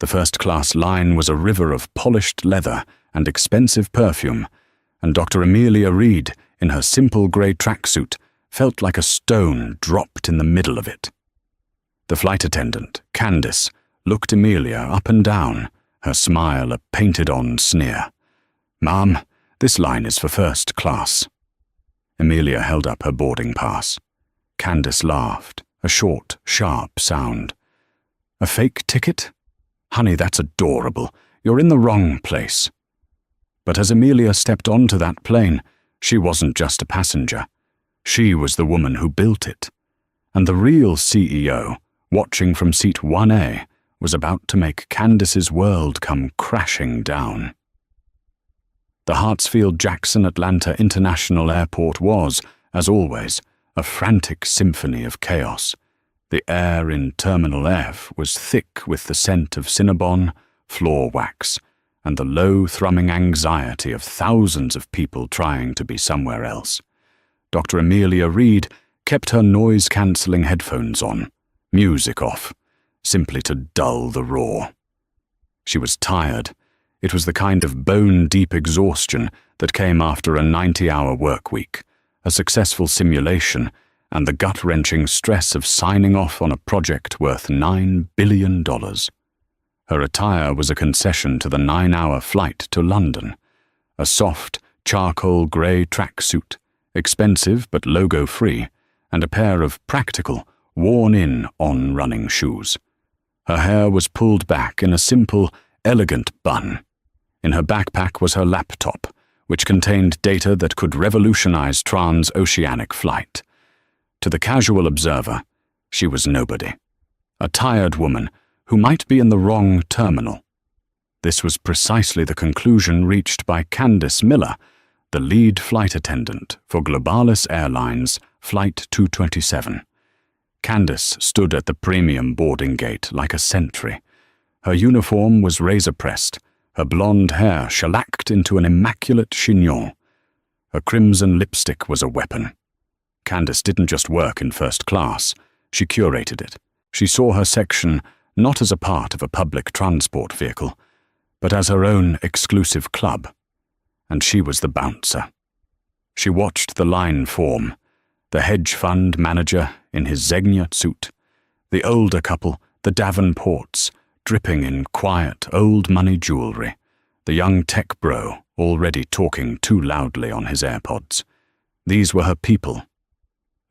The first-class line was a river of polished leather and expensive perfume, and Dr. Amelia Reed, in her simple grey tracksuit, felt like a stone dropped in the middle of it. The flight attendant, Candace, looked Amelia up and down, her smile a painted-on sneer. "Ma'am, this line is for first class." Amelia held up her boarding pass. Candace laughed, a short, sharp sound. "A fake ticket? Honey, that's adorable. You're in the wrong place." But as Amelia stepped onto that plane, she wasn't just a passenger. She was the woman who built it. And the real CEO, watching from seat 1A, was about to make Candace's world come crashing down. The Hartsfield-Jackson Atlanta International Airport was, as always, a frantic symphony of chaos. The air in Terminal F was thick with the scent of Cinnabon, floor wax, and the low thrumming anxiety of thousands of people trying to be somewhere else. Dr. Amelia Reed kept her noise-cancelling headphones on, music off, simply to dull the roar. She was tired. It was the kind of bone-deep exhaustion that came after a 90-hour work week, a successful simulation, and the gut-wrenching stress of signing off on a project worth $9 billion. Her attire was a concession to the 9-hour flight to London. A soft, charcoal grey tracksuit, expensive but logo-free, and a pair of practical, worn-in on-running shoes. Her hair was pulled back in a simple, elegant bun. In her backpack was her laptop, which contained data that could revolutionize trans-oceanic flight. To the casual observer, she was nobody. A tired woman who might be in the wrong terminal. This was precisely the conclusion reached by Candace Miller, the lead flight attendant for Globalis Airlines Flight 227. Candace stood at the premium boarding gate like a sentry. Her uniform was razor-pressed, her blonde hair shellacked into an immaculate chignon. Her crimson lipstick was a weapon. Candace didn't just work in first class, she curated it. She saw her section not as a part of a public transport vehicle, but as her own exclusive club. And she was the bouncer. She watched the line form, the hedge fund manager in his Zegna suit, the older couple, the Davenports, dripping in quiet, old-money jewelry, the young tech bro already talking too loudly on his AirPods. These were her people.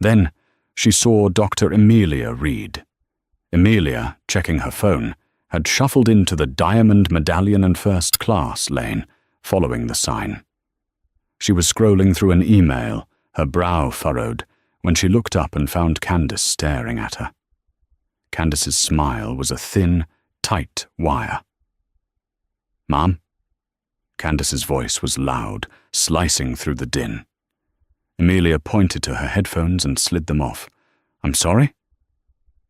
Then she saw Dr. Amelia Reed. Amelia, checking her phone, had shuffled into the Diamond Medallion and First Class lane, following the sign. She was scrolling through an email, her brow furrowed, when she looked up and found Candace staring at her. Candace's smile was a thin, tight wire. "Ma'am?" Candace's voice was loud, slicing through the din. Amelia pointed to her headphones and slid them off. "I'm sorry?"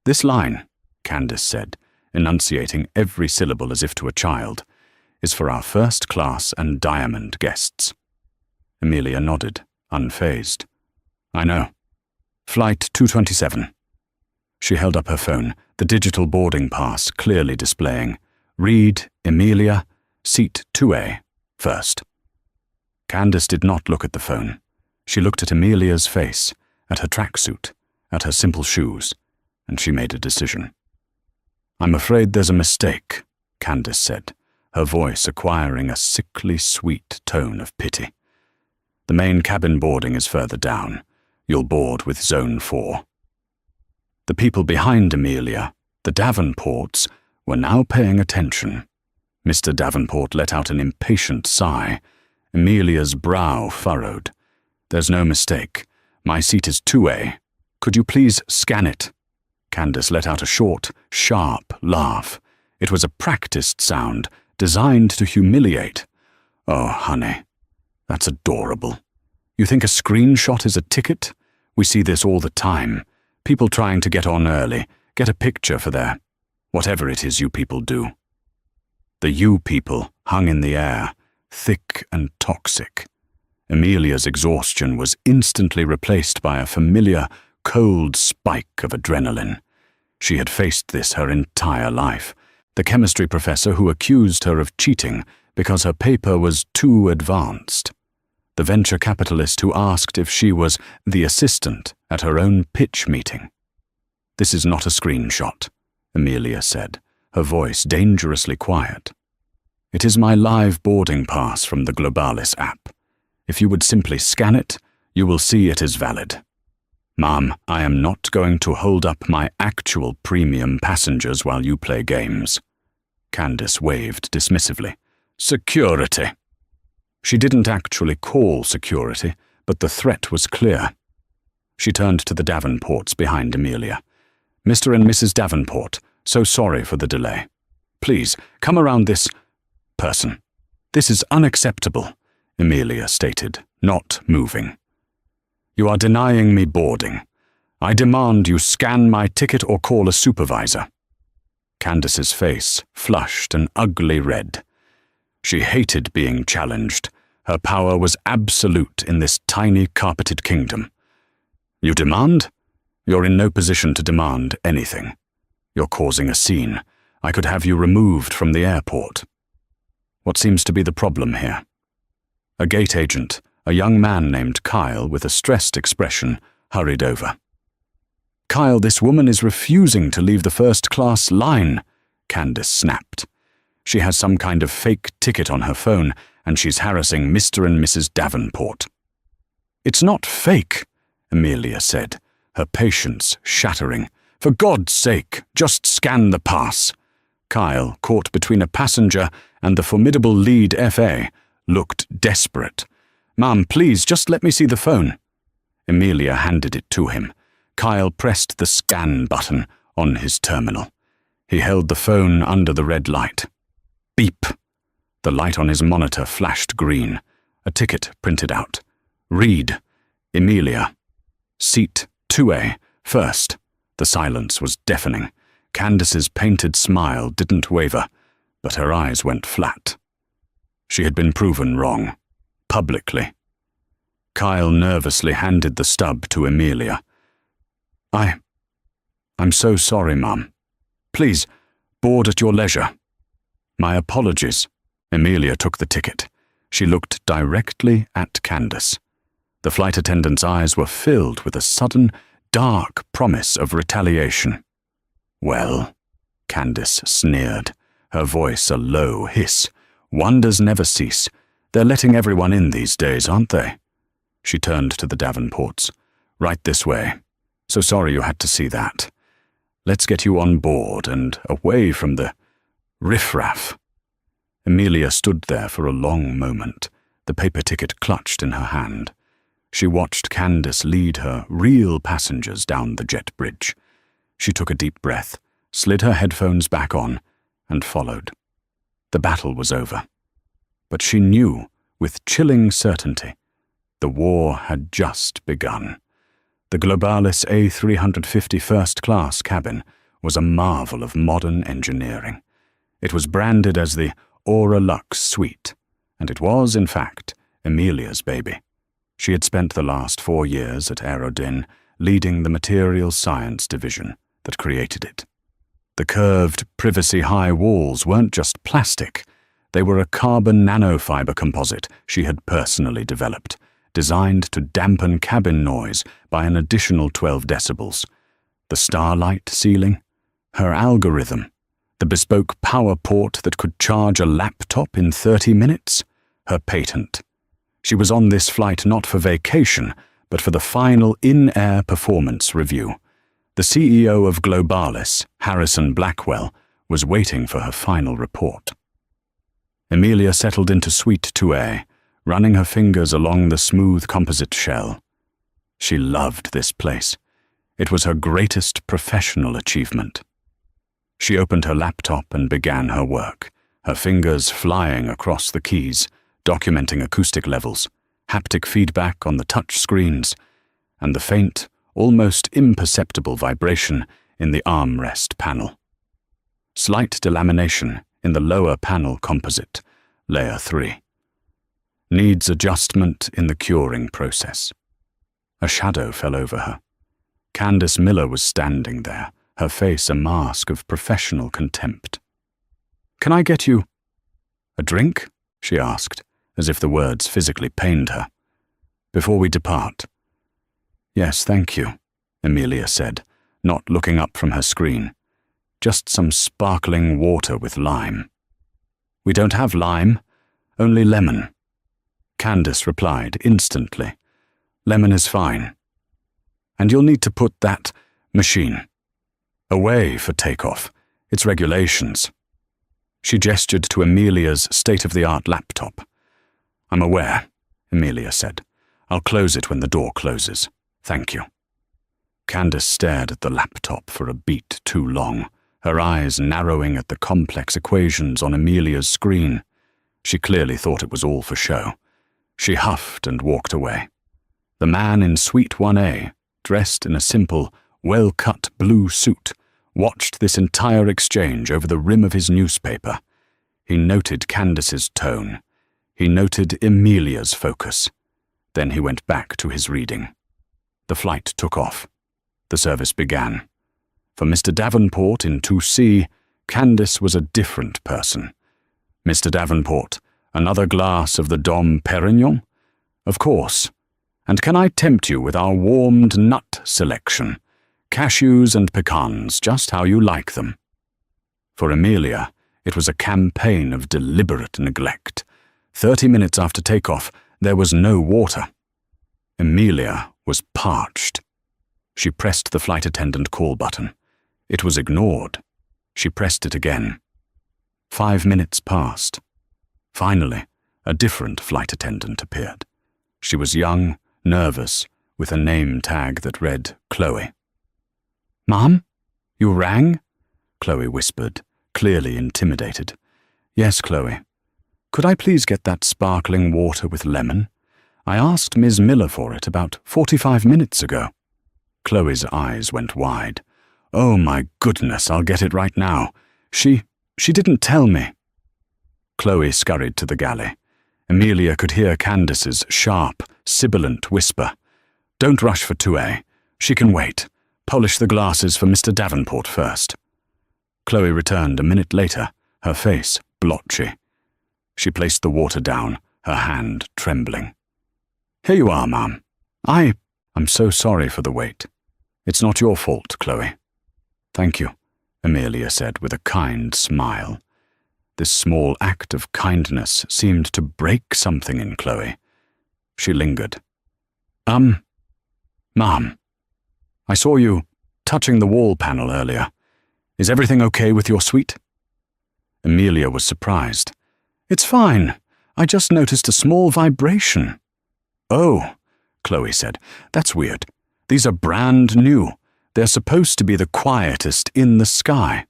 "This line," Candace said, enunciating every syllable as if to a child, "is for our first class and diamond guests." Amelia nodded, unfazed. "I know. Flight 227. She held up her phone, the digital boarding pass clearly displaying, "Reed, Amelia, seat 2A, first." Candace did not look at the phone. She looked at Amelia's face, at her tracksuit, at her simple shoes, and she made a decision. "I'm afraid there's a mistake," Candace said, her voice acquiring a sickly sweet tone of pity. "The main cabin boarding is further down. You'll board with Zone 4. The people behind Amelia, the Davenports, were now paying attention. Mr. Davenport let out an impatient sigh. Amelia's brow furrowed. "There's no mistake. My seat is 2A. Could you please scan it?" Candace let out a short, sharp laugh. It was a practiced sound, designed to humiliate. "Oh, honey, that's adorable. You think a screenshot is a ticket? We see this all the time. People trying to get on early, get a picture for their whatever it is you people do." The "you people" hung in the air, thick and toxic. Amelia's exhaustion was instantly replaced by a familiar, cold spike of adrenaline. She had faced this her entire life. The chemistry professor who accused her of cheating because her paper was too advanced. The venture capitalist who asked if she was the assistant at her own pitch meeting. "This is not a screenshot," Amelia said, her voice dangerously quiet. "It is my live boarding pass from the Globalis app. If you would simply scan it, you will see it is valid. Ma'am, I am not going to hold up my actual premium passengers while you play games." Candace waved dismissively. "Security." She didn't actually call security, but the threat was clear. She turned to the Davenports behind Amelia. "Mr. and Mrs. Davenport, so sorry for the delay. Please, come around this person. This is unacceptable," Amelia stated, not moving. "You are denying me boarding. I demand you scan my ticket or call a supervisor." Candace's face flushed an ugly red. She hated being challenged. Her power was absolute in this tiny carpeted kingdom. "You demand? You're in no position to demand anything. You're causing a scene. I could have you removed from the airport." "What seems to be the problem here?" A gate agent, a young man named Kyle with a stressed expression, hurried over. "Kyle, this woman is refusing to leave the first-class line," Candace snapped. "She has some kind of fake ticket on her phone, and she's harassing Mr. and Mrs. Davenport." "It's not fake," Amelia said, her patience shattering. "For God's sake, just scan the pass." Kyle, caught between a passenger and the formidable lead FA, looked desperate. "Ma'am, please, just let me see the phone." Amelia handed it to him. Kyle pressed the scan button on his terminal. He held the phone under the red light. Beep. The light on his monitor flashed green. A ticket printed out. "Read. Amelia. Seat 2A, first." The silence was deafening. Candace's painted smile didn't waver, but her eyes went flat. She had been proven wrong. Publicly. Kyle nervously handed the stub to Amelia. I'm so sorry, Mum. Please, board at your leisure." "My apologies." Amelia took the ticket. She looked directly at Candace. The flight attendant's eyes were filled with a sudden, dark promise of retaliation. "Well," Candace sneered, her voice a low hiss, "wonders never cease. They're letting everyone in these days, aren't they?" She turned to the Davenports. "Right this way. So sorry you had to see that. Let's get you on board and away from the riffraff." Amelia stood there for a long moment, the paper ticket clutched in her hand. She watched Candace lead her real passengers down the jet bridge. She took a deep breath, slid her headphones back on, and followed. The battle was over. But she knew, with chilling certainty, the war had just begun. The Globalis A350 first-class cabin was a marvel of modern engineering. It was branded as the Aura Lux Suite, and it was, in fact, Amelia's baby. She had spent the last 4 years at Aerodin, leading the materials science division that created it. The curved, privacy-high walls weren't just plastic. They were a carbon nanofiber composite she had personally developed, designed to dampen cabin noise by an additional 12 decibels. The starlight ceiling, her algorithm, the bespoke power port that could charge a laptop in 30 minutes, her patent. She was on this flight not for vacation, but for the final in-air performance review. The CEO of Globalis, Harrison Blackwell, was waiting for her final report. Amelia settled into Suite 2A, running her fingers along the smooth composite shell. She loved this place. It was her greatest professional achievement. She opened her laptop and began her work, her fingers flying across the keys, documenting acoustic levels, haptic feedback on the touch screens, and the faint, almost imperceptible vibration in the armrest panel. Slight delamination in the lower panel composite, layer 3. Needs adjustment in the curing process. A shadow fell over her. Candace Miller was standing there, her face a mask of professional contempt. Can I get you a drink? She asked, as if the words physically pained her. Before we depart. Yes, thank you, Amelia said, not looking up from her screen. Just some sparkling water with lime. We don't have lime, only lemon. Candace replied instantly. Lemon is fine. And you'll need to put that machine away for takeoff. It's regulations. She gestured to Amelia's state-of-the-art laptop. I'm aware, Amelia said. I'll close it when the door closes. Thank you. Candace stared at the laptop for a beat too long, her eyes narrowing at the complex equations on Amelia's screen. She clearly thought it was all for show. She huffed and walked away. The man in Suite 1A, dressed in a simple, well-cut blue suit, watched this entire exchange over the rim of his newspaper. He noted Candace's tone. He noted Amelia's focus. Then he went back to his reading. The flight took off. The service began. For Mr. Davenport in 2C, Candace was a different person. Mr. Davenport, another glass of the Dom Perignon? Of course. And can I tempt you with our warmed nut selection? Cashews and pecans, just how you like them. For Amelia, it was a campaign of deliberate neglect. 30 minutes after takeoff, there was no water. Amelia was parched. She pressed the flight attendant call button. It was ignored. She pressed it again. 5 minutes passed. Finally, a different flight attendant appeared. She was young, nervous, with a name tag that read Chloe. Mom? You rang? Chloe whispered, clearly intimidated. Yes, Chloe. Could I please get that sparkling water with lemon? I asked Ms. Miller for it about 45 minutes ago. Chloe's eyes went wide. Oh my goodness, I'll get it right now. She didn't tell me. Chloe scurried to the galley. Amelia could hear Candace's sharp, sibilant whisper. Don't rush for 2A. She can wait. Polish the glasses for Mr. Davenport first. Chloe returned a minute later, her face blotchy. She placed the water down, her hand trembling. Here you are, Mom. I'm so sorry for the wait. It's not your fault, Chloe. Thank you, Amelia said with a kind smile. This small act of kindness seemed to break something in Chloe. She lingered. Mom, I saw you touching the wall panel earlier. Is everything okay with your suite? Amelia was surprised. It's fine. I just noticed a small vibration. Oh, Chloe said. That's weird. These are brand new. They're supposed to be the quietest in the sky.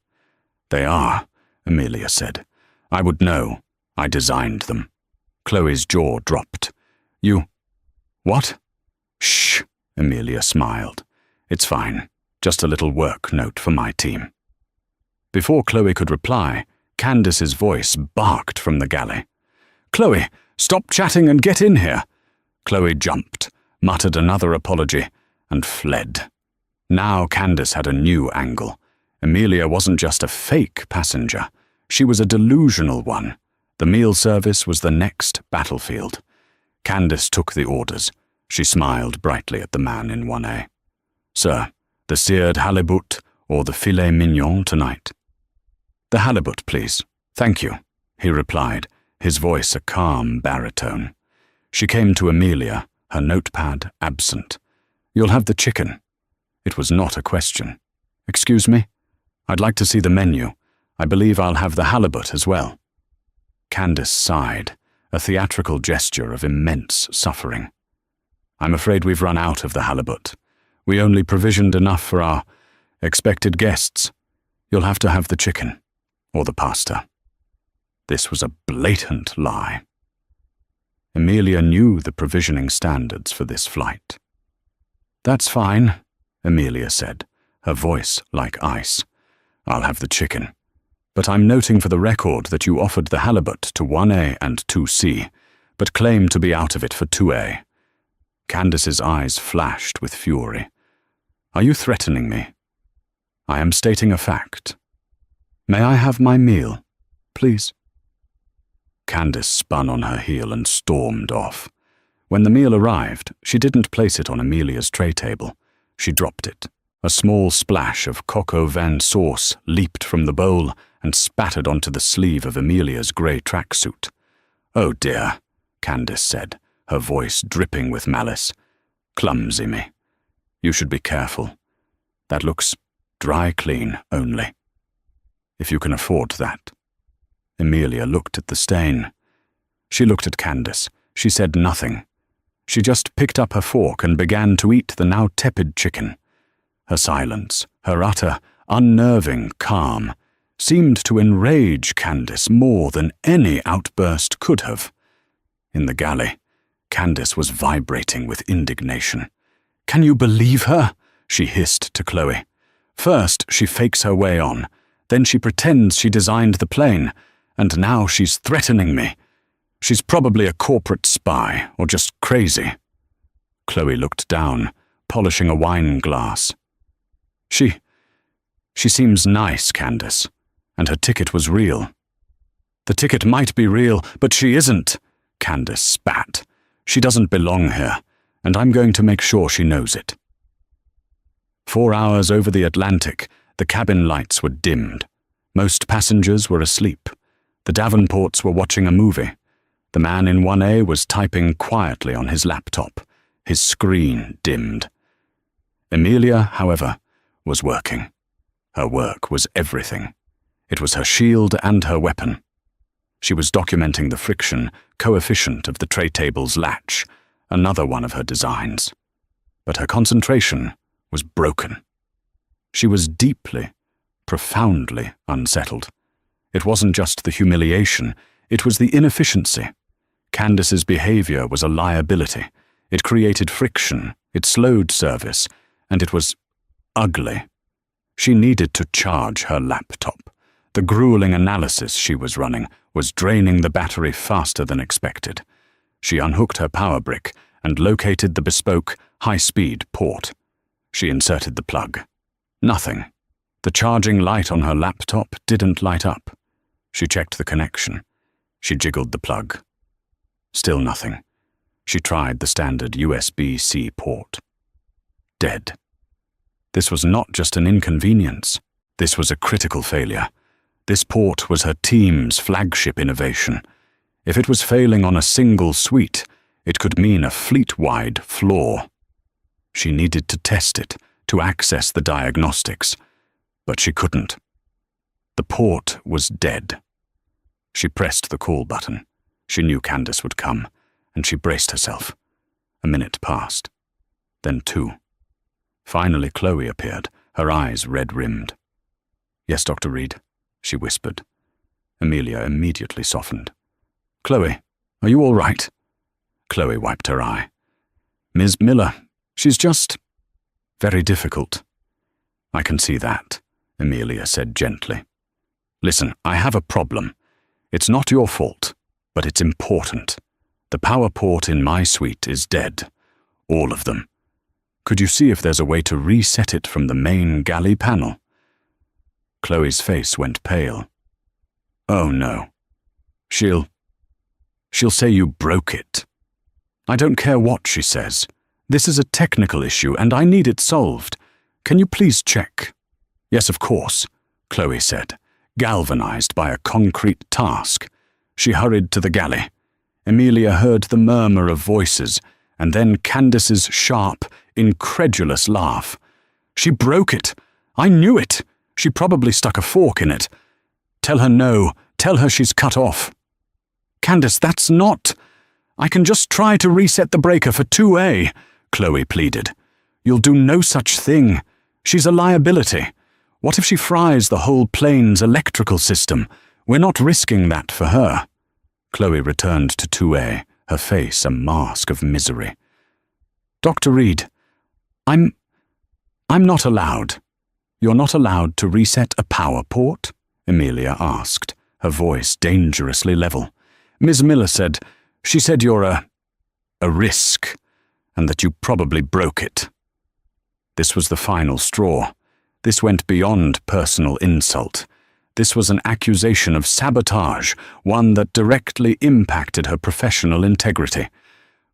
They are, Amelia said. I would know. I designed them. Chloe's jaw dropped. You... What? Shh, Amelia smiled. It's fine. Just a little work note for my team. Before Chloe could reply, Candace's voice barked from the galley. Chloe, stop chatting and get in here. Chloe jumped, muttered another apology, and fled. Now Candace had a new angle. Amelia wasn't just a fake passenger. She was a delusional one. The meal service was the next battlefield. Candace took the orders. She smiled brightly at the man in 1A. Sir, the seared halibut or the filet mignon tonight? The halibut, please. Thank you, he replied, his voice a calm baritone. She came to Amelia, her notepad absent. You'll have the chicken. It was not a question. Excuse me? I'd like to see the menu. I believe I'll have the halibut as well. Candace sighed, a theatrical gesture of immense suffering. I'm afraid we've run out of the halibut. We only provisioned enough for our expected guests. You'll have to have the chicken, or the pasta. This was a blatant lie. Amelia knew the provisioning standards for this flight. That's fine, Amelia said, her voice like ice. I'll have the chicken. But I'm noting for the record that you offered the halibut to 1A and 2C, but claim to be out of it for 2A. Candace's eyes flashed with fury. Are you threatening me? I am stating a fact. May I have my meal? please." Candace spun on her heel and stormed off. When the meal arrived, she didn't place it on Amelia's tray table. She dropped it. A small splash of coq au vin sauce leaped from the bowl and spattered onto the sleeve of Amelia's grey tracksuit. "Oh dear," Candace said, her voice dripping with malice. "Clumsy me. You should be careful. That looks dry clean only. If you can afford that." Amelia looked at the stain. She looked at Candace. She said nothing. She just picked up her fork and began to eat the now tepid chicken. Her silence, her utter, unnerving calm, seemed to enrage Candace more than any outburst could have. In the galley, Candace was vibrating with indignation. "Can you believe her?" she hissed to Chloe. "First, she fakes her way on. Then she pretends she designed the plane. And now she's threatening me. She's probably a corporate spy, or just crazy." Chloe looked down, polishing a wine glass. She seems nice, Candace, and her ticket was real." "The ticket might be real, but she isn't," Candace spat. "She doesn't belong here, and I'm going to make sure she knows it." 4 hours over the Atlantic, the cabin lights were dimmed. Most passengers were asleep. The Davenports were watching a movie. The man in 1A was typing quietly on his laptop, his screen dimmed. Amelia, however, was working. Her work was everything. It was her shield and her weapon. She was documenting the friction coefficient of the tray table's latch, another one of her designs. But her concentration was broken. She was deeply, profoundly unsettled. It wasn't just the humiliation, it was the inefficiency. Candace's behavior was a liability. It created friction, it slowed service, and it was ugly. She needed to charge her laptop. The grueling analysis she was running was draining the battery faster than expected. She unhooked her power brick and located the bespoke, high-speed port. She inserted the plug. Nothing. The charging light on her laptop didn't light up. She checked the connection. She jiggled the plug. Still nothing. She tried the standard USB-C port. Dead. This was not just an inconvenience. This was a critical failure. This port was her team's flagship innovation. If it was failing on a single suite, it could mean a fleet-wide flaw. She needed to test it, to access the diagnostics, but she couldn't. The port was dead. She pressed the call button. She knew Candace would come, and she braced herself. A minute passed. Then 2. Finally Chloe appeared, her eyes red-rimmed. "Yes, Dr. Reed," she whispered. Amelia immediately softened. "Chloe, are you all right?" Chloe wiped her eye. "Ms. Miller, she's just very difficult." "I can see that," Amelia said gently. "Listen, I have a problem. It's not your fault, but it's important. The power port in my suite is dead. All of them. Could you see if there's a way to reset it from the main galley panel?" Chloe's face went pale. "Oh no. She'll say you broke it." "I don't care what she says. This is a technical issue and I need it solved. Can you please check?" "Yes, of course," Chloe said, galvanized by a concrete task. She hurried to the galley. Amelia heard the murmur of voices, and then Candace's sharp, incredulous laugh. "She broke it! I knew it! She probably stuck a fork in it. Tell her no. Tell her she's cut off." "Candace, that's not—" "I can just try to reset the breaker for 2A, Chloe pleaded. "You'll do no such thing. She's a liability. What if she fries the whole plane's electrical system? We're not risking that for her." Chloe returned to 2A, her face a mask of misery. "Dr. Reed, I'm not allowed." "You're not allowed to reset a power port?" Amelia asked, her voice dangerously level. "Ms. Miller said, she said you're a risk, and that you probably broke it." This was the final straw. This went beyond personal insult. This was an accusation of sabotage, one that directly impacted her professional integrity.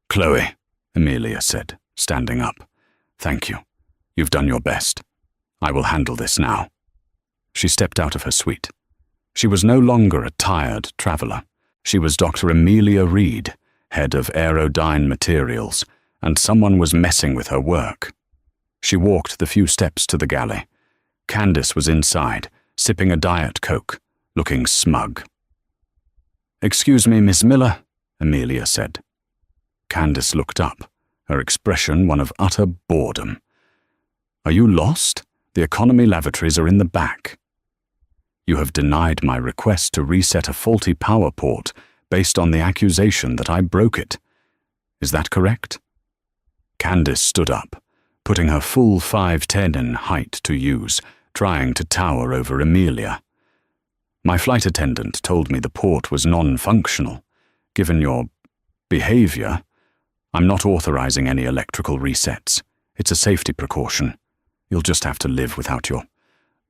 "Chloe," Amelia said, standing up. "Thank you. You've done your best. I will handle this now." She stepped out of her suite. She was no longer a tired traveller. She was Dr. Amelia Reed, head of Aerodyne Materials, and someone was messing with her work. She walked the few steps to the galley. Candace was inside, sipping a Diet Coke, looking smug. "Excuse me, Miss Miller," Amelia said. Candace looked up, her expression one of utter boredom. "Are you lost? The economy lavatories are in the back." "You have denied my request to reset a faulty power port based on the accusation that I broke it. Is that correct?" Candace stood up, putting her full 5'10" in height to use, trying to tower over Amelia. "My flight attendant told me the port was non-functional. Given your behavior, I'm not authorizing any electrical resets. It's a safety precaution. You'll just have to live without your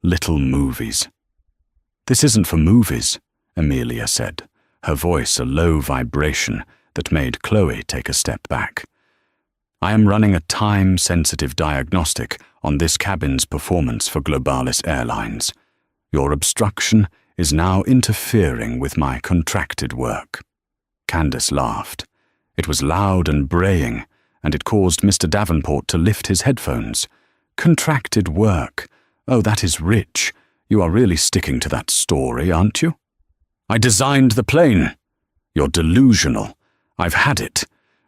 little movies." "This isn't for movies," Amelia said, her voice a low vibration that made Chloe take a step back. "I am running a time-sensitive diagnostic on this cabin's performance for Globalis Airlines. Your obstruction is now interfering with my contracted work." Candace laughed. It was loud and braying, and it caused Mr. Davenport to lift his headphones. "Contracted work. Oh, that is rich. You are really sticking to that story, aren't you?" "I designed the plane." "You're delusional. I've had it.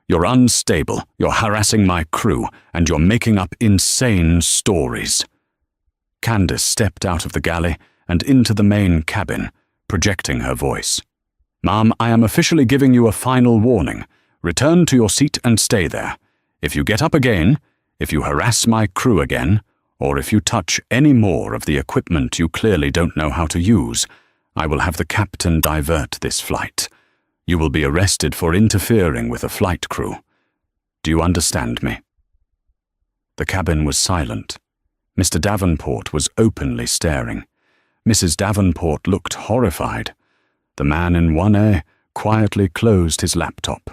You're unstable, you're harassing my crew, and you're making up insane stories." Candace stepped out of the galley and into the main cabin, projecting her voice. "Ma'am, I am officially giving you a final warning. Return to your seat and stay there. If you get up again, if you harass my crew again, or if you touch any more of the equipment you clearly don't know how to use, I will have the captain divert this flight. You will be arrested for interfering with a flight crew. Do you understand me?" The cabin was silent. Mr. Davenport was openly staring. Mrs. Davenport looked horrified. The man in 1A quietly closed his laptop.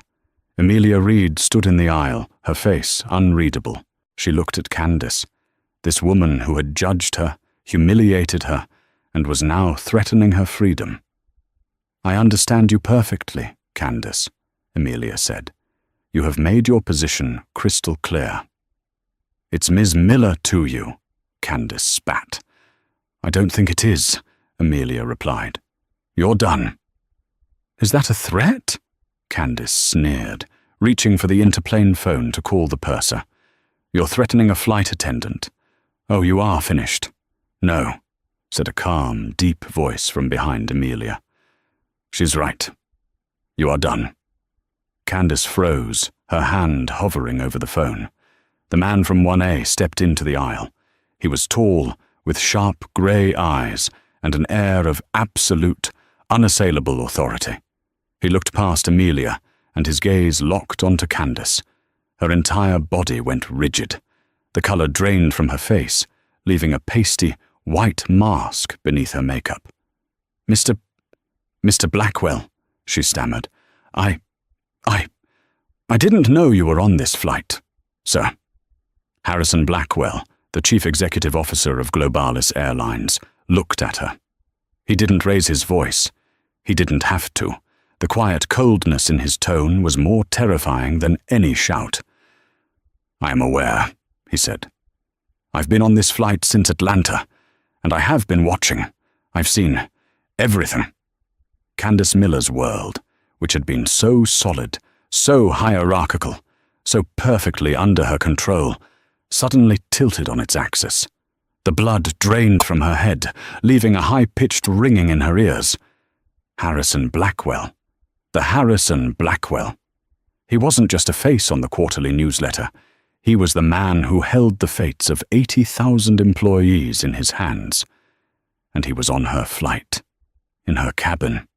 Amelia Reed stood in the aisle, her face unreadable. She looked at Candace, this woman who had judged her, humiliated her, and was now threatening her freedom. "I understand you perfectly, Candace," Amelia said. "You have made your position crystal clear." "It's Ms. Miller to you," Candace spat. "I don't think it is," Amelia replied. "You're done." "Is that a threat?" Candace sneered, reaching for the interplane phone to call the purser. "You're threatening a flight attendant. Oh, you are finished." "No," said a calm, deep voice from behind Amelia. "She's right. You are done." Candace froze, her hand hovering over the phone. The man from 1A stepped into the aisle. He was tall, with sharp grey eyes and an air of absolute, unassailable authority. He looked past Amelia, and his gaze locked onto Candace. Her entire body went rigid. The colour drained from her face, leaving a pasty, white mask beneath her makeup. Mr. Blackwell," she stammered. I didn't know you were on this flight, sir." Harrison Blackwell, the chief executive officer of Globalis Airlines, looked at her. He didn't raise his voice. He didn't have to. The quiet coldness in his tone was more terrifying than any shout. "I am aware," he said. "I've been on this flight since Atlanta, and I have been watching. I've seen everything." Candace Miller's world, which had been so solid, so hierarchical, so perfectly under her control, suddenly tilted on its axis. The blood drained from her head, leaving a high-pitched ringing in her ears. Harrison Blackwell. The Harrison Blackwell. He wasn't just a face on the quarterly newsletter. He was the man who held the fates of 80,000 employees in his hands. And he was on her flight, in her cabin.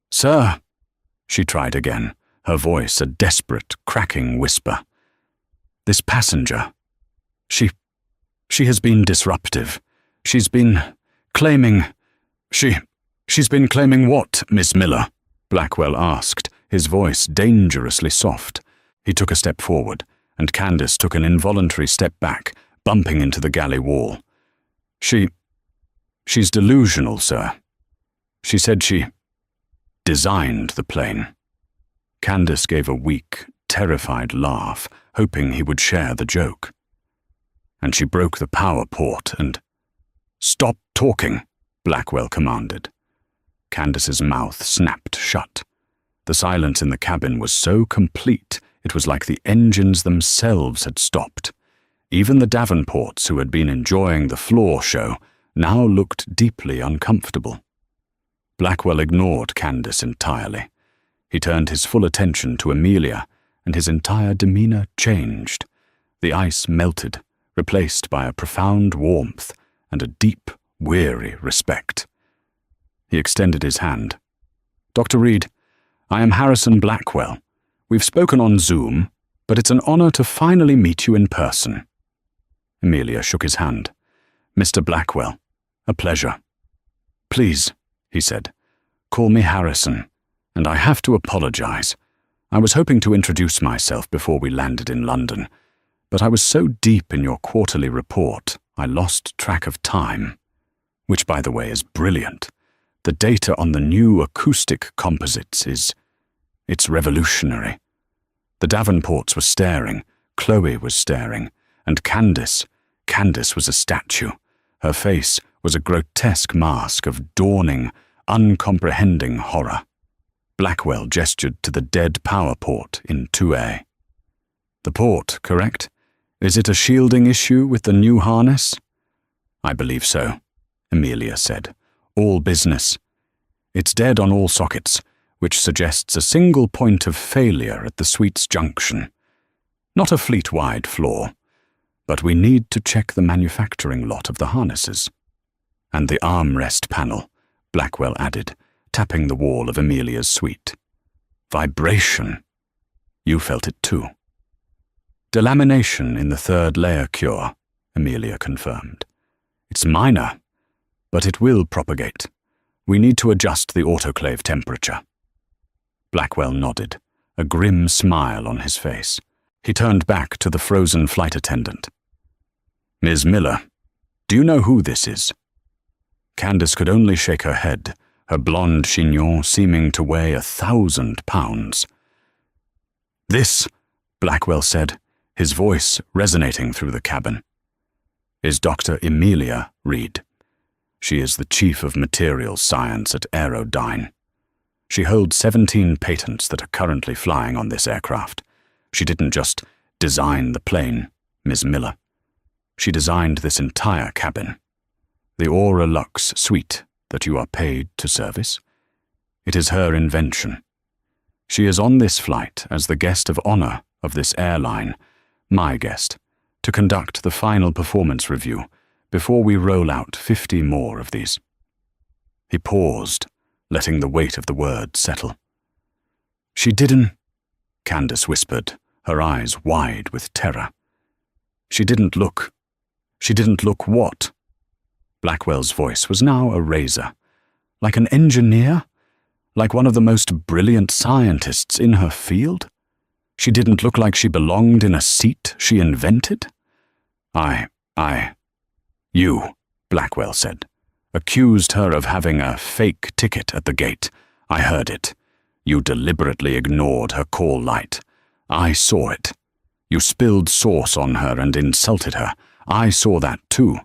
"Sir," she tried again, her voice a desperate, cracking whisper. "This passenger, she has been disruptive. She's been claiming She's been claiming what, Miss Miller? Blackwell asked, his voice dangerously soft. He took a step forward, and Candace took an involuntary step back, bumping into the galley wall. She's delusional, sir. She said she designed the plane. Candace gave a weak, terrified laugh, hoping he would share the joke. And she broke the power port and— "Stop talking," Blackwell commanded. Candace's mouth snapped shut. The silence in the cabin was so complete it was like the engines themselves had stopped. Even the Davenports, who had been enjoying the floor show, now looked deeply uncomfortable. Blackwell ignored Candace entirely. He turned his full attention to Amelia, and his entire demeanor changed. The ice melted, replaced by a profound warmth and a deep, weary respect. He extended his hand. "Dr. Reed, I am Harrison Blackwell. We've spoken on Zoom, but it's an honor to finally meet you in person." Amelia shook his hand. "Mr. Blackwell, a pleasure." "Please," he said, "call me Harrison, and I have to apologize. I was hoping to introduce myself before we landed in London, but I was so deep in your quarterly report, I lost track of time. Which, by the way, is brilliant. The data on the new acoustic composites it's revolutionary. The Davenports were staring, Chloe was staring, and Candace was a statue. Her face was a grotesque mask of dawning, uncomprehending horror." Blackwell gestured to the dead power port in 2A. "The port, correct? Is it a shielding issue with the new harness?" "I believe so," Amelia said. "All business. It's dead on all sockets, which suggests a single point of failure at the suite's junction. Not a fleet-wide flaw, but we need to check the manufacturing lot of the harnesses." "And the armrest panel," Blackwell added, tapping the wall of Amelia's suite. "Vibration. You felt it too." "Delamination in the third layer cure," Amelia confirmed. "It's minor, but it will propagate. We need to adjust the autoclave temperature." Blackwell nodded, a grim smile on his face. He turned back to the frozen flight attendant. "Ms. Miller, do you know who this is?" Candace could only shake her head, her blonde chignon seeming to weigh 1,000 pounds. "This," Blackwell said, his voice resonating through the cabin, "is Dr. Amelia Reed. She is the Chief of Materials Science at Aerodyne. She holds 17 patents that are currently flying on this aircraft. She didn't just design the plane, Ms. Miller. She designed this entire cabin. The Aura Lux suite that you are paid to service. It is her invention. She is on this flight as the guest of honor of this airline, my guest, to conduct the final performance review before we roll out 50 more of these." He paused, letting the weight of the words settle. "She didn't," Candace whispered, her eyes wide with terror. She didn't look what?" Blackwell's voice was now a razor. "Like an engineer? Like one of the most brilliant scientists in her field? She didn't look like she belonged in a seat she invented?" You," Blackwell said, "accused her of having a fake ticket at the gate. I heard it. You deliberately ignored her call light. I saw it. You spilled sauce on her and insulted her. I saw that too.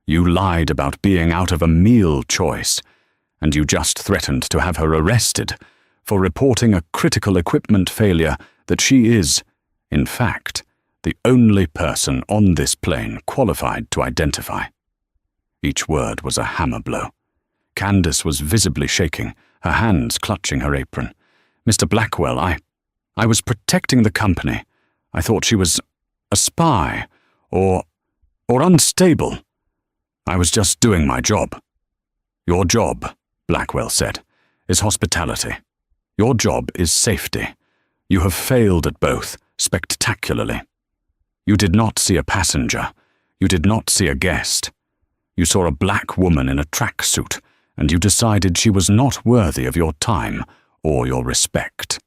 You lied about being out of a meal choice, and you just threatened to have her arrested for reporting a critical equipment failure that she is, in fact, the only person on this plane qualified to identify." Each word was a hammer blow. Candace was visibly shaking, her hands clutching her apron. "Mr. Blackwell, I was protecting the company. I thought she was a spy, or unstable. I was just doing my job." "Your job," Blackwell said, "is hospitality. Your job is safety. You have failed at both, spectacularly. You did not see a passenger. You did not see a guest. You saw a black woman in a tracksuit, and you decided she was not worthy of your time or your respect.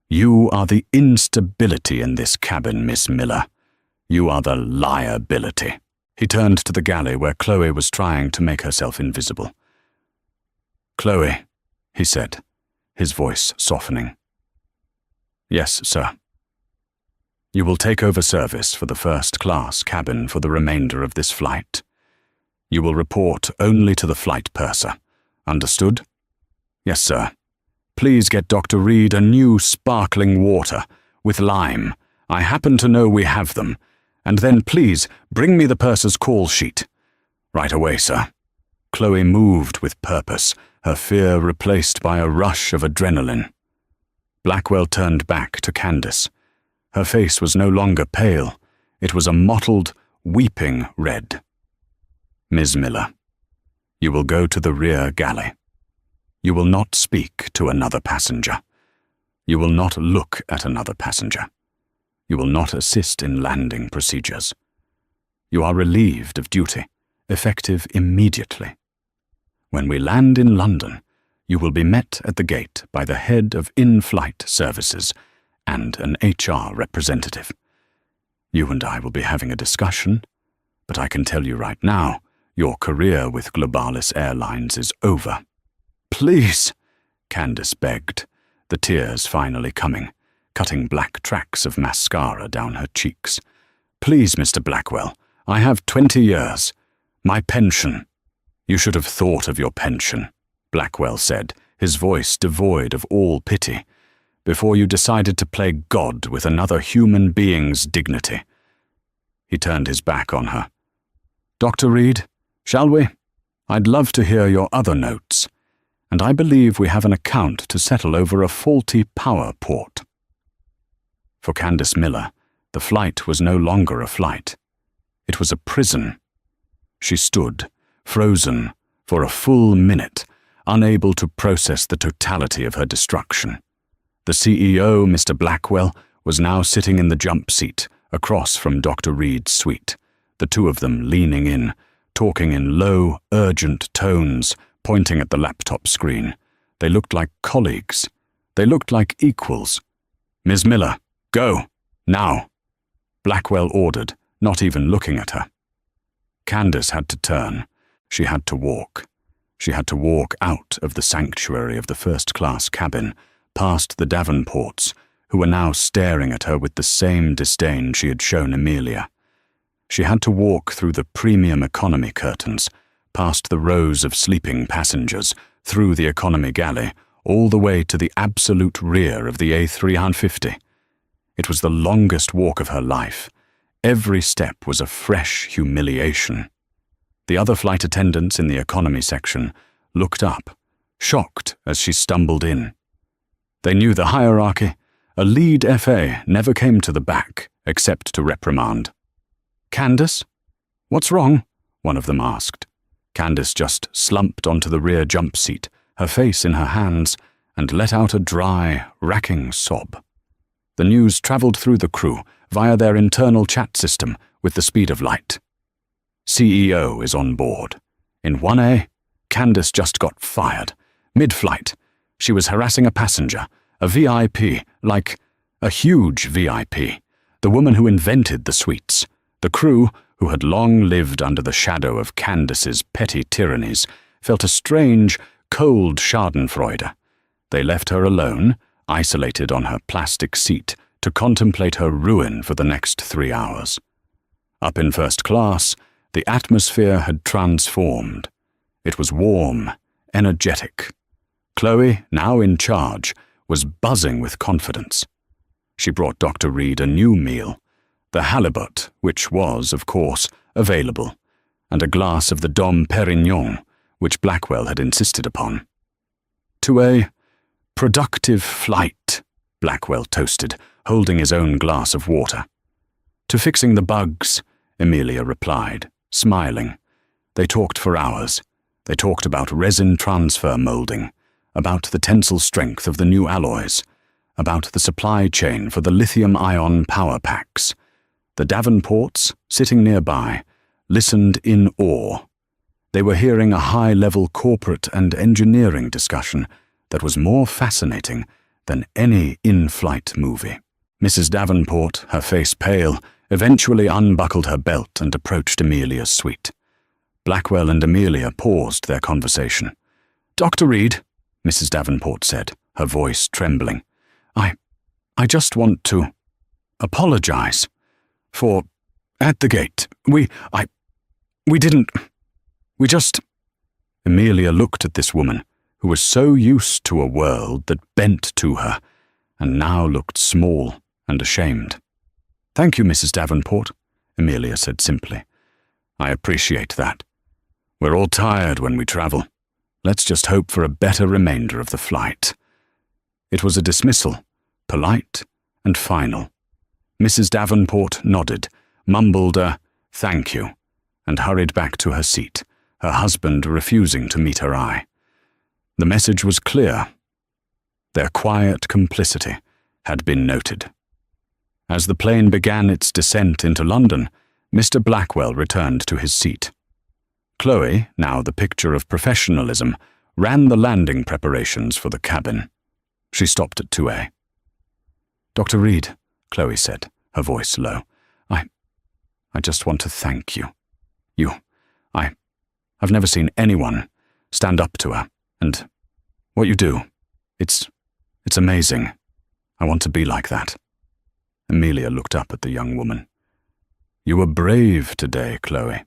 You are the instability in this cabin, Miss Miller. You are the liability." He turned to the galley where Chloe was trying to make herself invisible. "Chloe," he said, his voice softening. "Yes, sir." "You will take over service for the first-class cabin for the remainder of this flight. You will report only to the flight purser. Understood?" "Yes, sir. Please get Dr. Reed a new sparkling water with lime. I happen to know we have them. And then please bring me the purser's call sheet." "Right away, sir." Chloe moved with purpose, her fear replaced by a rush of adrenaline. Blackwell turned back to Candace. Her face was no longer pale. It was a mottled, weeping red. "Ms. Miller, you will go to the rear galley. You will not speak to another passenger. You will not look at another passenger. You will not assist in landing procedures. You are relieved of duty, effective immediately. When we land in London, you will be met at the gate by the head of in-flight services and an HR representative. You and I will be having a discussion, but I can tell you right now, your career with Globalis Airlines is over." "Please," Candace begged, the tears finally coming, cutting black tracks of mascara down her cheeks. "Please, Mr. Blackwell, I have 20 years. My pension." "You should have thought of your pension," Blackwell said, his voice devoid of all pity, "before you decided to play God with another human being's dignity." He turned his back on her. "Dr. Reed, shall we? I'd love to hear your other notes. And I believe we have an account to settle over a faulty power port." For Candace Miller, the flight was no longer a flight. It was a prison. She stood, frozen, for a full minute, unable to process the totality of her destruction. The CEO, Mr. Blackwell, was now sitting in the jump seat, across from Dr. Reed's suite, the two of them leaning in, talking in low, urgent tones, pointing at the laptop screen. They looked like colleagues. They looked like equals. "Ms. Miller, go, now," Blackwell ordered, not even looking at her. Candace had to turn. She had to walk. She had to walk out of the sanctuary of the first-class cabin, past the Davenports, who were now staring at her with the same disdain she had shown Amelia. She had to walk through the premium economy curtains, past the rows of sleeping passengers, through the economy galley, all the way to the absolute rear of the A350. It was the longest walk of her life. Every step was a fresh humiliation. The other flight attendants in the economy section looked up, shocked as she stumbled in. They knew the hierarchy. A lead FA never came to the back, except to reprimand. "Candace? What's wrong?" one of them asked. Candace just slumped onto the rear jump seat, her face in her hands, and let out a dry, racking sob. The news traveled through the crew via their internal chat system with the speed of light. "CEO is on board. In 1A, Candace just got fired. Mid-flight, she was harassing a passenger, a VIP, like a huge VIP, the woman who invented the suites. The crew, who had long lived under the shadow of Candace's petty tyrannies, felt a strange, cold schadenfreude. They left her alone, isolated on her plastic seat, to contemplate her ruin for the next 3 hours. Up in first class, the atmosphere had transformed. It was warm, energetic. Chloe, now in charge, was buzzing with confidence. She brought Dr. Reed a new meal, the halibut, which was, of course, available, and a glass of the Dom Perignon, which Blackwell had insisted upon. "To a productive flight," Blackwell toasted, holding his own glass of water. "To fixing the bugs," Amelia replied, smiling. They talked for hours. They talked about resin transfer molding, about the tensile strength of the new alloys, about the supply chain for the lithium-ion power packs. The Davenports, sitting nearby, listened in awe. They were hearing a high-level corporate and engineering discussion that was more fascinating than any in-flight movie. Mrs. Davenport, her face pale, eventually unbuckled her belt and approached Amelia's suite. Blackwell and Amelia paused their conversation. "Dr. Reed," Mrs. Davenport said, her voice trembling, I just want to apologize for at the gate. We just... Amelia looked at this woman, who was so used to a world that bent to her, and now looked small and ashamed. "Thank you, Mrs. Davenport," Amelia said simply. "I appreciate that. We're all tired when we travel. Let's just hope for a better remainder of the flight." It was a dismissal, polite and final. Mrs. Davenport nodded, mumbled a "thank you," and hurried back to her seat, her husband refusing to meet her eye. The message was clear. Their quiet complicity had been noted. As the plane began its descent into London, Mr. Blackwell returned to his seat. Chloe, now the picture of professionalism, ran the landing preparations for the cabin. She stopped at 2A. "Dr. Reed," Chloe said, her voice low, I just want to thank you. I've never seen anyone stand up to her, and what you do, it's amazing. I want to be like that." Amelia looked up at the young woman. "You were brave today, Chloe.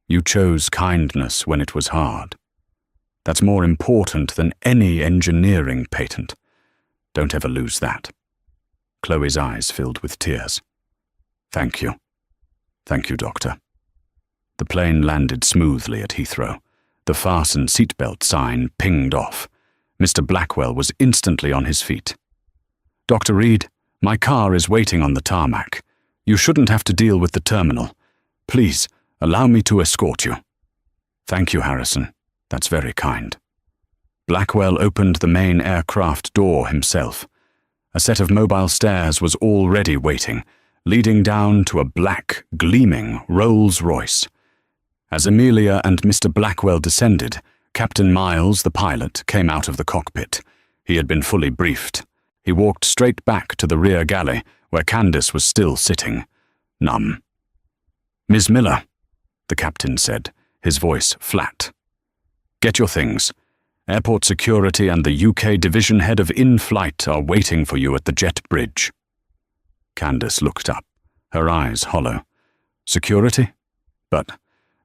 You chose kindness when it was hard. That's more important than any engineering patent. Don't ever lose that." Chloe's eyes filled with tears. "Thank you. Thank you, Doctor." The plane landed smoothly at Heathrow. The fasten seatbelt sign pinged off. Mr. Blackwell was instantly on his feet. "Dr. Reed, my car is waiting on the tarmac. You shouldn't have to deal with the terminal. Please, allow me to escort you." "Thank you, Harrison. That's very kind." Blackwell opened the main aircraft door himself. A set of mobile stairs was already waiting, leading down to a black, gleaming Rolls-Royce. As Amelia and Mr. Blackwell descended, Captain Miles, the pilot, came out of the cockpit. He had been fully briefed. He walked straight back to the rear galley, where Candace was still sitting, numb. "Ms. Miller," the captain said, his voice flat. "Get your things. Airport security and the UK division head of in-flight are waiting for you at the jet bridge." Candace looked up, her eyes hollow. "Security? But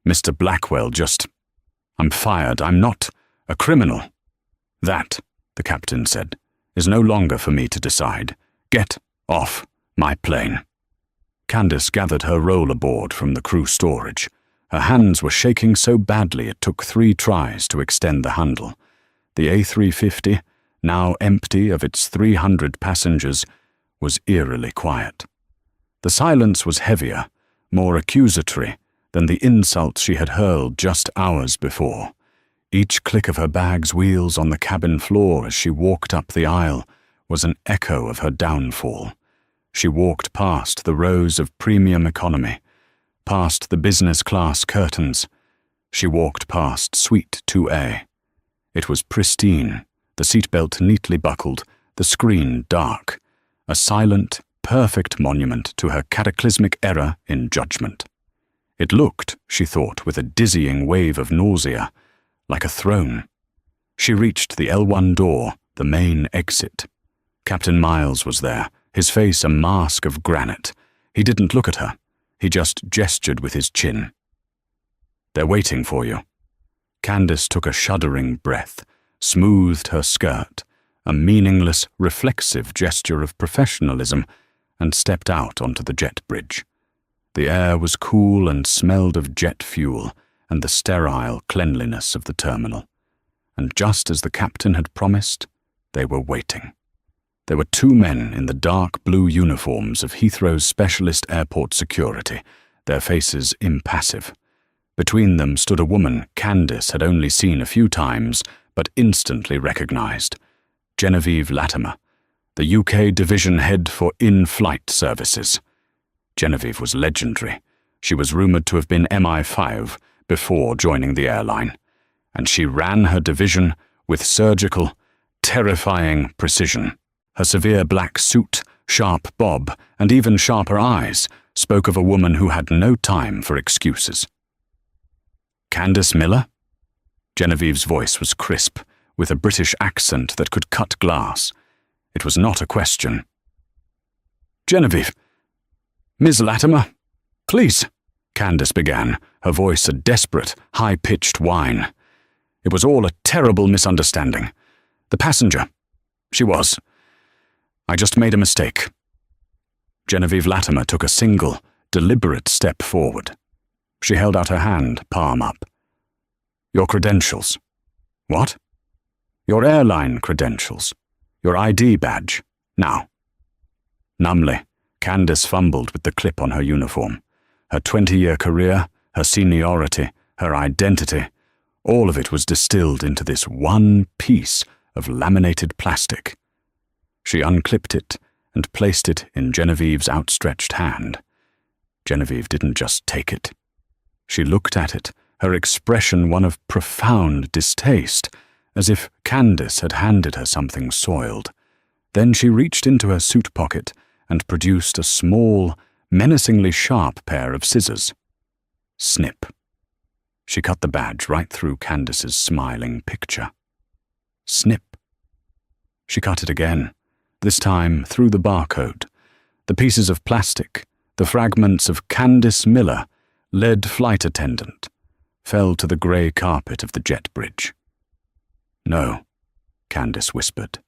Mr. Blackwell I'm fired. I'm not a criminal." "That," the captain said, "is no longer for me to decide. Get off my plane." Candace gathered her rollerboard from the crew storage. Her hands were shaking so badly it took 3 tries to extend the handle. The A350, now empty of its 300 passengers, was eerily quiet. The silence was heavier, more accusatory, than the insults she had hurled just hours before. Each click of her bag's wheels on the cabin floor as she walked up the aisle was an echo of her downfall. She walked past the rows of premium economy, past the business class curtains. She walked past Suite 2A. It was pristine, the seatbelt neatly buckled, the screen dark, a silent, perfect monument to her cataclysmic error in judgment. It looked, she thought with a dizzying wave of nausea, like a throne. She reached the L1 door, the main exit. Captain Miles was there, his face a mask of granite. He didn't look at her. He just gestured with his chin. "They're waiting for you." Candace took a shuddering breath, smoothed her skirt, a meaningless, reflexive gesture of professionalism, and stepped out onto the jet bridge. The air was cool and smelled of jet fuel and the sterile cleanliness of the terminal. And just as the captain had promised, they were waiting. There were 2 men in the dark blue uniforms of Heathrow's specialist airport security, their faces impassive. Between them stood a woman Candace had only seen a few times, but instantly recognized. Genevieve Latimer, the UK division head for in-flight services. Genevieve was legendary. She was rumored to have been MI5, before joining the airline, and she ran her division with surgical, terrifying precision. Her severe black suit, sharp bob, and even sharper eyes spoke of a woman who had no time for excuses. "Candace Miller?" Genevieve's voice was crisp, with a British accent that could cut glass. It was not a question. "Genevieve, Ms. Latimer, please," Candace began, her voice a desperate, high-pitched whine. "It was all a terrible misunderstanding. The passenger, she was. I just made a mistake." Genevieve Latimer took a single, deliberate step forward. She held out her hand, palm up. "Your credentials." "What?" "Your airline credentials. Your ID badge. Now." Numbly, Candace fumbled with the clip on her uniform. Her 20-year career, her seniority, her identity, all of it was distilled into this one piece of laminated plastic. She unclipped it and placed it in Genevieve's outstretched hand. Genevieve didn't just take it. She looked at it, her expression one of profound distaste, as if Candace had handed her something soiled. Then she reached into her suit pocket and produced a small, menacingly sharp pair of scissors. Snip. She cut the badge right through Candace's smiling picture. Snip. She cut it again, this time through the barcode. The pieces of plastic, the fragments of Candace Miller, lead flight attendant, fell to the grey carpet of the jet bridge. "No," Candace whispered.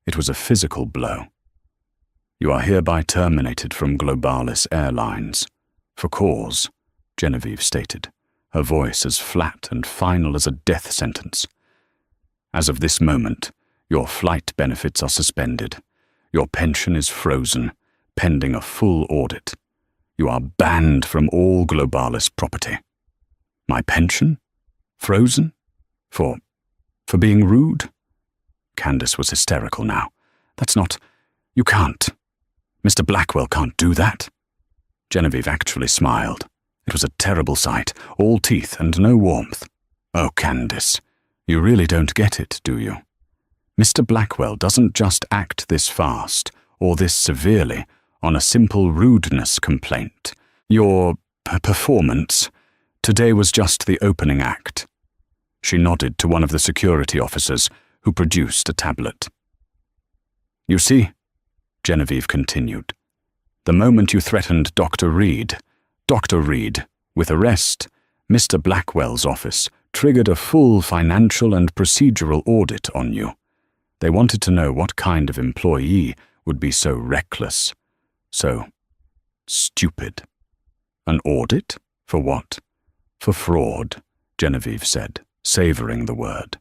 It was a physical blow. "You are hereby terminated from Globalis Airlines. For cause," Genevieve stated, her voice as flat and final as a death sentence. "As of this moment, your flight benefits are suspended. Your pension is frozen, pending a full audit. You are banned from all Globalis property." "My pension? Frozen? For being rude?" Candace was hysterical now. "That's not... You can't. Mr. Blackwell can't do that." Genevieve actually smiled. It was a terrible sight, all teeth and no warmth. "Oh, Candace, you really don't get it, do you? Mr. Blackwell doesn't just act this fast, or this severely, on a simple rudeness complaint. Your performance today was just the opening act." She nodded to one of the security officers, who produced a tablet. "You see," Genevieve continued, "the moment you threatened Dr. Reed, with arrest, Mr. Blackwell's office triggered a full financial and procedural audit on you. They wanted to know what kind of employee would be so reckless, so stupid." "An audit? For what?" "For fraud," Genevieve said, savouring the word.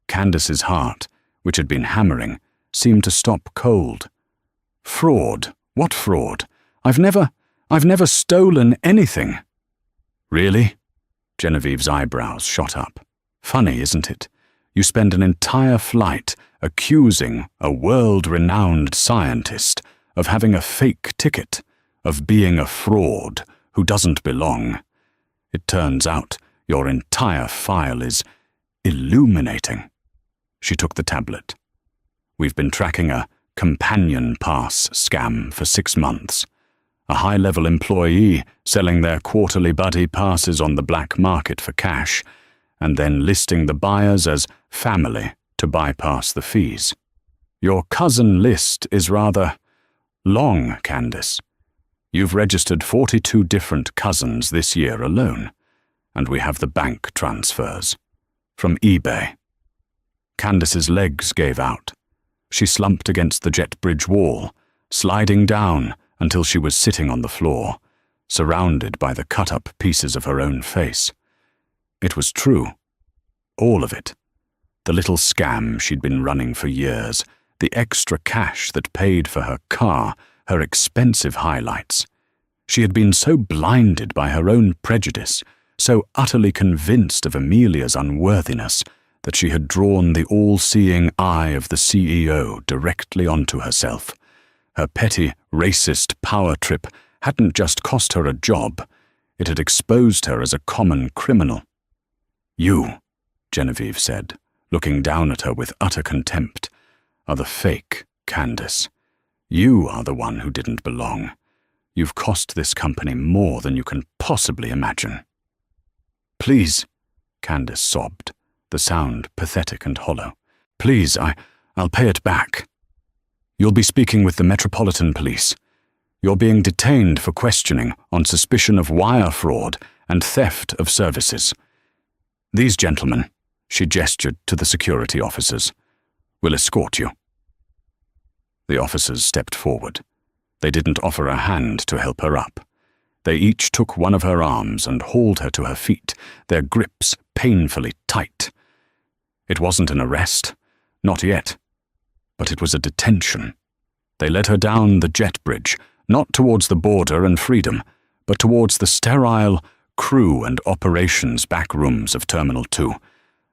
Candace's heart, which had been hammering, seemed to stop cold. "Fraud? What fraud? I've never stolen anything." "Really?" Genevieve's eyebrows shot up. "Funny, isn't it? You spend an entire flight accusing a world-renowned scientist of having a fake ticket, of being a fraud who doesn't belong. It turns out your entire file is illuminating." She took the tablet. "We've been tracking a companion pass scam for 6 months. A high-level employee selling their quarterly buddy passes on the black market for cash, and then listing the buyers as family to bypass the fees. Your cousin list is rather long, Candace. You've registered 42 different cousins this year alone, and we have the bank transfers. From eBay." Candace's legs gave out. She slumped against the jet bridge wall, sliding down until she was sitting on the floor, surrounded by the cut-up pieces of her own face. It was true. All of it. The little scam she'd been running for years, the extra cash that paid for her car, her expensive highlights. She had been so blinded by her own prejudice, so utterly convinced of Amelia's unworthiness, that she had drawn the all-seeing eye of the CEO directly onto herself. Her petty, racist power trip hadn't just cost her a job, It had exposed her as a common criminal. "You," Genevieve said, looking down at her with utter contempt, "are the fake Candace. You are the one who didn't belong. You've cost this company more than you can possibly imagine." "Please," Candace sobbed, the sound pathetic and hollow. "Please, I'll pay it back. You'll be speaking with the Metropolitan Police. You're being detained for questioning on suspicion of wire fraud and theft of services. These gentlemen," she gestured to the security officers, "will escort you." The officers stepped forward. They didn't offer a hand to help her up. They each took one of her arms and hauled her to her feet, their grips painfully tight. It wasn't an arrest, not yet, but it was a detention. They led her down the jet bridge, not towards the border and freedom, but towards the sterile crew and operations back rooms of Terminal 2,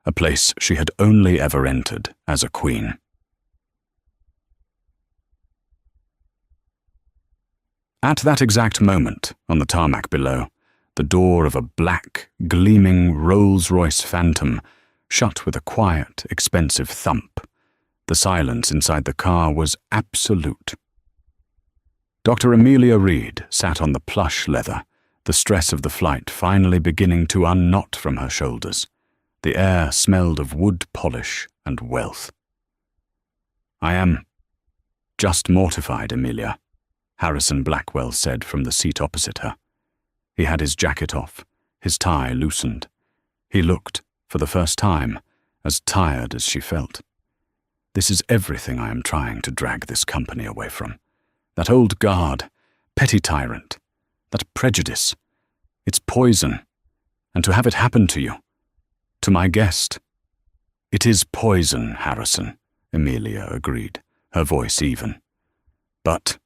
a place she had only ever entered as a queen. At that exact moment, on the tarmac below, the door of a black, gleaming Rolls-Royce Phantom shut with a quiet, expensive thump. The silence inside the car was absolute. Dr. Amelia Reed sat on the plush leather, the stress of the flight finally beginning to unknot from her shoulders. The air smelled of wood polish and wealth. "I am just mortified, Amelia," Harrison Blackwell said from the seat opposite her. He had his jacket off, his tie loosened. He looked, for the first time, as tired as she felt. "This is everything I am trying to drag this company away from. That old guard, petty tyrant, that prejudice. It's poison. And to have it happen to you, to my guest." "It is poison, Harrison," Amelia agreed, her voice even. "But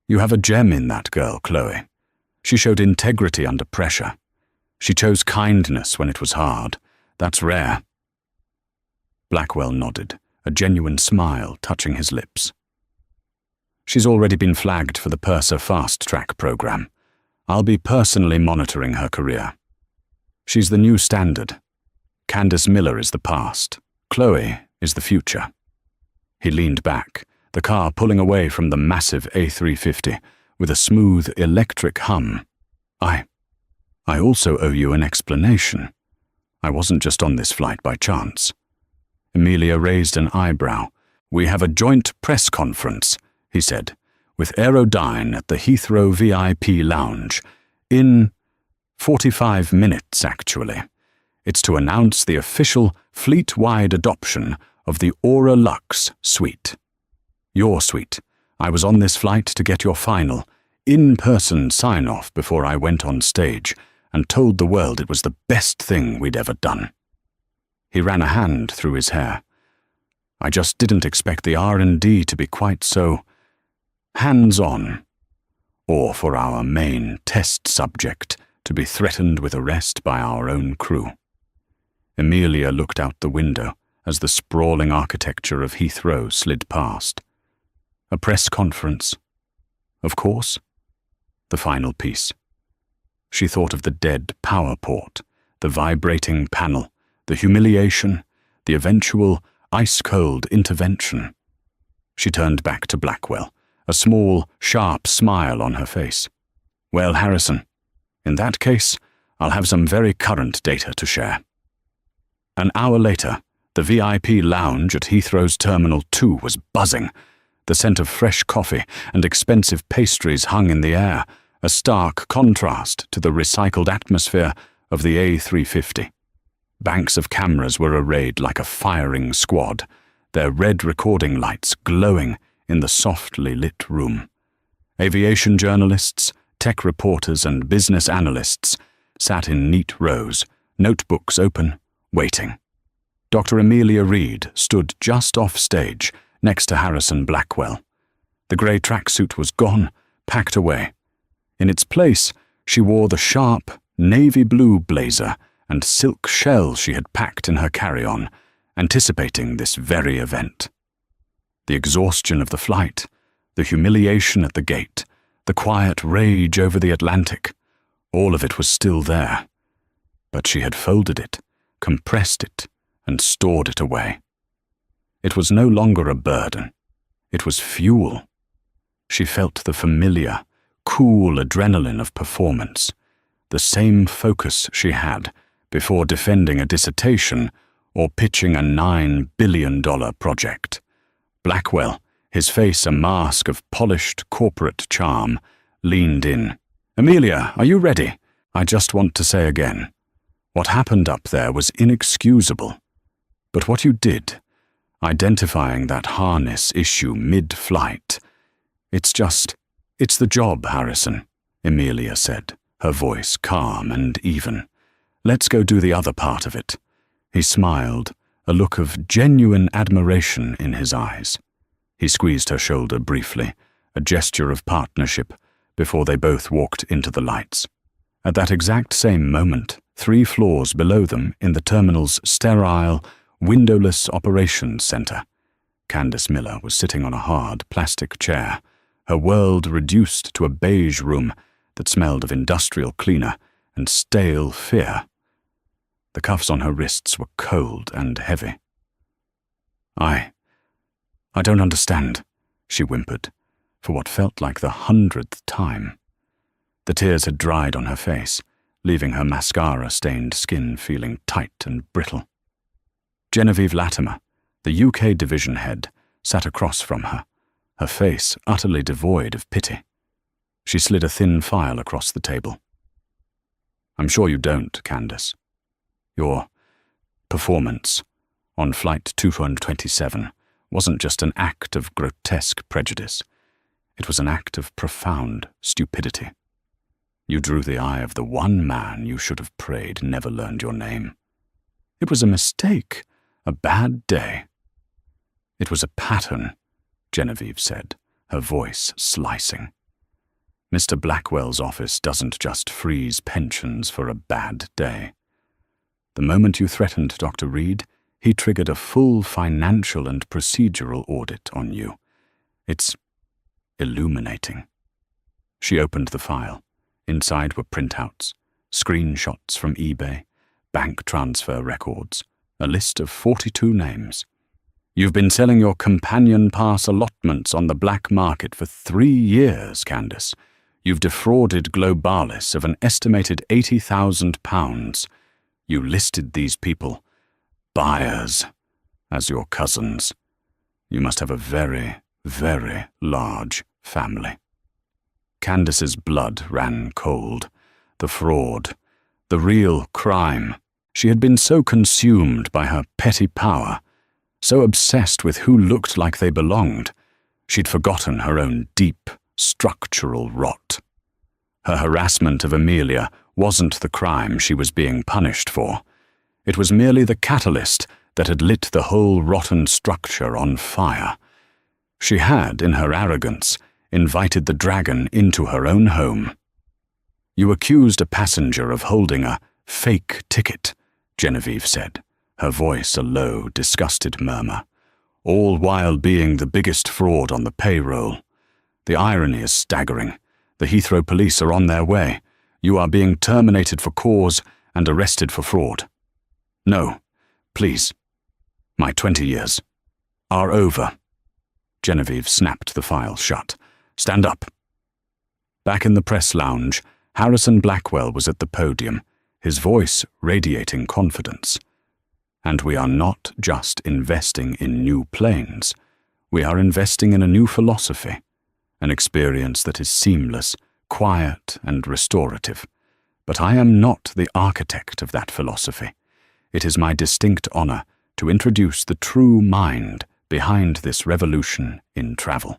you have a gem in that girl, Chloe. She showed integrity under pressure. She chose kindness when it was hard. That's rare." Blackwell nodded, a genuine smile touching his lips. "She's already been flagged for the Purser Fast Track program. I'll be personally monitoring her career. She's the new standard. Candace Miller is the past. Chloe is the future." He leaned back, the car pulling away from the massive A350 with a smooth electric hum. I also owe you an explanation. I wasn't just on this flight by chance." Amelia raised an eyebrow. "We have a joint press conference," he said, "with Aerodyne at the Heathrow VIP lounge. In 45 minutes, actually. It's to announce the official fleet-wide adoption of the Aura Luxe suite. Your suite. I was on this flight to get your final, in-person sign-off before I went on stage and told the world it was the best thing we'd ever done." He ran a hand through his hair. "I just didn't expect the R&D to be quite so hands-on, or for our main test subject to be threatened with arrest by our own crew." Amelia looked out the window as the sprawling architecture of Heathrow slid past. A press conference. Of course. The final piece. She thought of the dead power port, the vibrating panel, the humiliation, the eventual ice-cold intervention. She turned back to Blackwell, a small, sharp smile on her face. "Well, Harrison, in that case, I'll have some very current data to share." An hour later, the VIP lounge at Heathrow's Terminal 2 was buzzing. The scent of fresh coffee and expensive pastries hung in the air, a stark contrast to the recycled atmosphere of the A350. Banks of cameras were arrayed like a firing squad, their red recording lights glowing in the softly lit room. Aviation journalists, tech reporters, and business analysts sat in neat rows, notebooks open, waiting. Dr. Amelia Reed stood just off stage, next to Harrison Blackwell. The grey tracksuit was gone, packed away. In its place, she wore the sharp, navy blue blazer and silk shell she had packed in her carry-on, anticipating this very event. The exhaustion of the flight, the humiliation at the gate, the quiet rage over the Atlantic, All of it was still there, but she had folded it, compressed it, and stored it away. It was no longer a burden. It was fuel. She felt the familiar, cool adrenaline of performance, the same focus she had before defending a dissertation or pitching a $9 billion project. Blackwell, his face a mask of polished corporate charm, leaned in. "Amelia, are you ready? I just want to say again, what happened up there was inexcusable. But what you did, identifying that harness issue mid-flight, it's the job, Harrison," Amelia said, her voice calm and even. "Let's go do the other part of it." He smiled, a look of genuine admiration in his eyes. He squeezed her shoulder briefly, a gesture of partnership, before they both walked into the lights. At that exact same moment, 3 floors below them in the terminal's sterile, windowless operations center, Candace Miller was sitting on a hard plastic chair, her world reduced to a beige room that smelled of industrial cleaner and stale fear. The cuffs on her wrists were cold and heavy. I don't understand," she whimpered, for what felt like the 100th time. The tears had dried on her face, leaving her mascara-stained skin feeling tight and brittle. Genevieve Latimer, the UK division head, sat across from her, her face utterly devoid of pity. She slid a thin file across the table. "I'm sure you don't, Candace. Your performance on Flight 227 wasn't just an act of grotesque prejudice. It was an act of profound stupidity. You drew the eye of the one man you should have prayed never learned your name. It was a mistake, a bad day." "It was a pattern," Genevieve said, her voice slicing. "Mr. Blackwell's office doesn't just freeze pensions for a bad day. The moment you threatened Dr. Reed, he triggered a full financial and procedural audit on you. It's illuminating." She opened the file. Inside were printouts, screenshots from eBay, bank transfer records, a list of 42 names. "You've been selling your companion pass allotments on the black market for 3 years, Candace. You've defrauded Globalis of an estimated £80,000. You listed these people, buyers, as your cousins. You must have a very, very large family." Candace's blood ran cold. The fraud, the real crime. She had been so consumed by her petty power, so obsessed with who looked like they belonged, she'd forgotten her own deep, structural rot. Her harassment of Amelia wasn't the crime she was being punished for. It was merely the catalyst that had lit the whole rotten structure on fire. She had, in her arrogance, invited the dragon into her own home. "You accused a passenger of holding a fake ticket," Genevieve said, her voice a low, disgusted murmur, "all while being the biggest fraud on the payroll. The irony is staggering. The Heathrow police are on their way. You are being terminated for cause and arrested for fraud. No, please. My 20 years are over." Genevieve snapped the file shut. "Stand up." Back in the press lounge, Harrison Blackwell was at the podium, his voice radiating confidence. "And we are not just investing in new planes. We are investing in a new philosophy, an experience that is seamless, quiet, and restorative. But I am not the architect of that philosophy. It is my distinct honor to introduce the true mind behind this revolution in travel.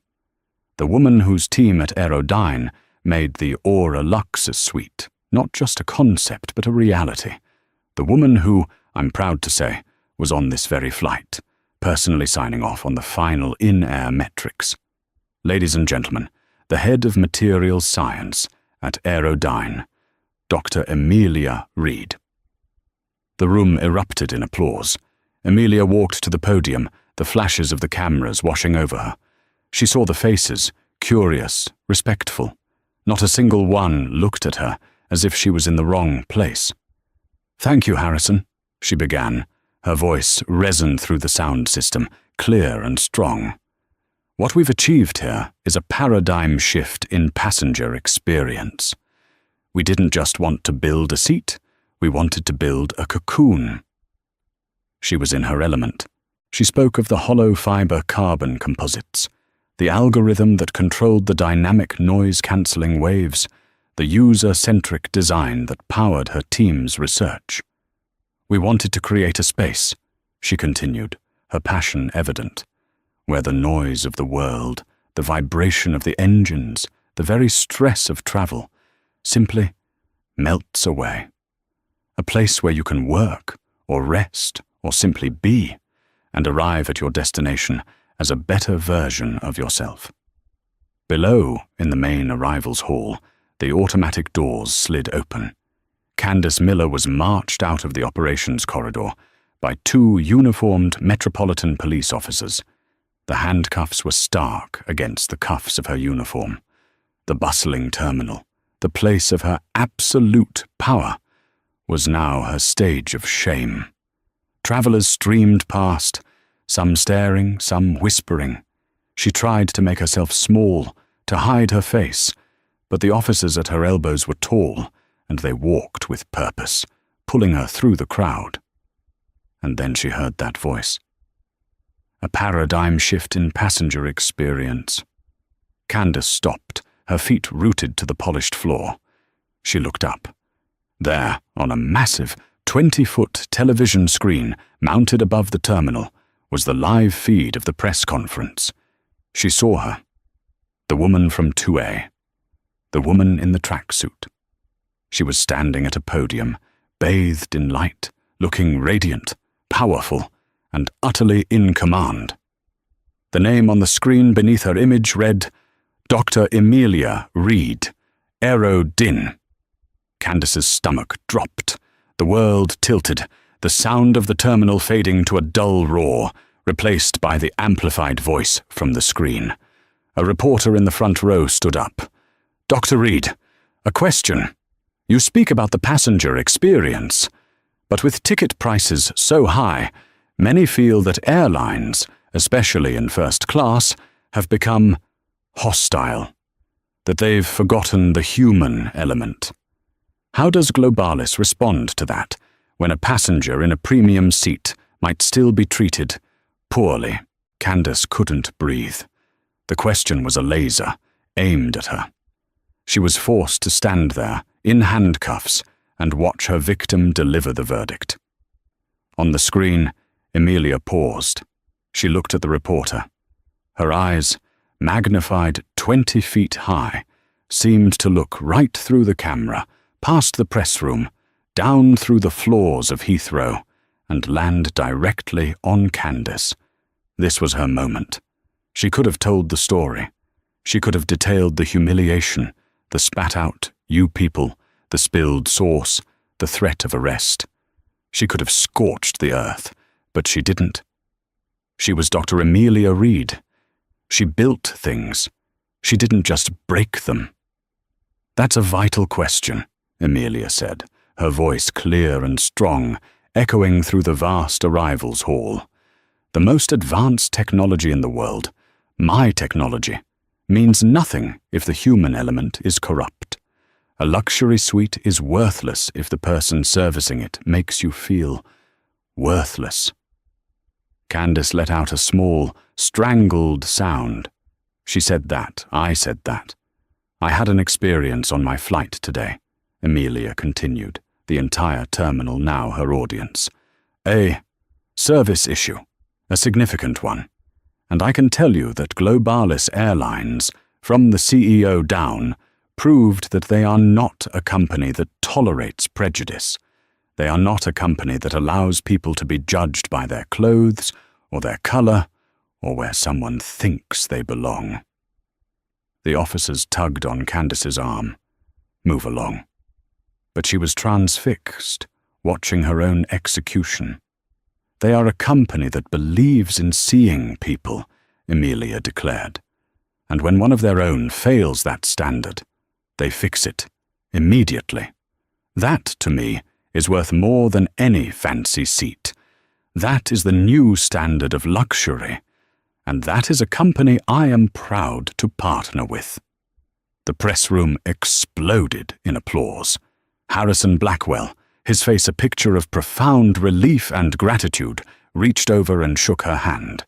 The woman whose team at Aerodyne made the Aura Luxus suite not just a concept but a reality. The woman who, I'm proud to say, was on this very flight, personally signing off on the final in-air metrics. Ladies and gentlemen, the head of materials science at Aerodyne, Dr. Amelia Reed." The room erupted in applause. Amelia walked to the podium, the flashes of the cameras washing over her. She saw the faces, curious, respectful. Not a single one looked at her as if she was in the wrong place. "Thank you, Harrison," she began. Her voice resoned through the sound system, clear and strong. "What we've achieved here is a paradigm shift in passenger experience. We didn't just want to build a seat, we wanted to build a cocoon." She was in her element. She spoke of the hollow fiber carbon composites, the algorithm that controlled the dynamic noise-cancelling waves, the user-centric design that powered her team's research. "We wanted to create a space," she continued, her passion evident, "where the noise of the world, the vibration of the engines, the very stress of travel, simply melts away. A place where you can work, or rest, or simply be, and arrive at your destination as a better version of yourself." Below, in the main arrivals hall, the automatic doors slid open. Candace Miller was marched out of the operations corridor by 2 uniformed Metropolitan Police officers. The handcuffs were stark against the cuffs of her uniform. The bustling terminal, the place of her absolute power, was now her stage of shame. Travelers streamed past, some staring, some whispering. She tried to make herself small, to hide her face, but the officers at her elbows were tall, and they walked with purpose, pulling her through the crowd. And then she heard that voice. A paradigm shift in passenger experience. Candace stopped, her feet rooted to the polished floor. She looked up. There, on a massive 20-foot television screen mounted above the terminal, was the live feed of the press conference. She saw her. The woman from 2A. The woman in the tracksuit. She was standing at a podium, bathed in light, looking radiant, powerful, and utterly in command. The name on the screen beneath her image read, Dr. Amelia Reed, Aero Din. Candace's stomach dropped. The world tilted, the sound of the terminal fading to a dull roar, replaced by the amplified voice from the screen. A reporter in the front row stood up. "Dr. Reed, a question. You speak about the passenger experience, but with ticket prices so high, many feel that airlines, especially in first class, have become hostile, that they've forgotten the human element. How does Globalis respond to that, when a passenger in a premium seat might still be treated poorly?" Candace couldn't breathe. The question was a laser, aimed at her. She was forced to stand there, in handcuffs, and watch her victim deliver the verdict. On the screen, Amelia paused. She looked at the reporter. Her eyes, magnified 20 feet high, seemed to look right through the camera, past the press room, down through the floors of Heathrow, and land directly on Candace. This was her moment. She could have told the story. She could have detailed the humiliation, the spat out, "you people," the spilled sauce, the threat of arrest. She could have scorched the earth, but she didn't. She was Dr. Amelia Reed. She built things. She didn't just break them. "That's a vital question," Amelia said, her voice clear and strong, echoing through the vast arrivals hall. "The most advanced technology in the world, my technology, means nothing if the human element is corrupt. A luxury suite is worthless if the person servicing it makes you feel worthless." Candace let out a small, strangled sound. "She said that, I said that. I had an experience on my flight today," Amelia continued, the entire terminal now her audience. "A service issue, a significant one. And I can tell you that Globalis Airlines, from the CEO down, proved that they are not a company that tolerates prejudice. They are not a company that allows people to be judged by their clothes, or their color, or where someone thinks they belong." The officers tugged on Candace's arm. "Move along." But she was transfixed, watching her own execution. "They are a company that believes in seeing people," Amelia declared. "And when one of their own fails that standard, they fix it, immediately." That, to me, is worth more than any fancy seat. That is the new standard of luxury, and that is a company I am proud to partner with." The press room exploded in applause. Harrison Blackwell, his face a picture of profound relief and gratitude, reached over and shook her hand.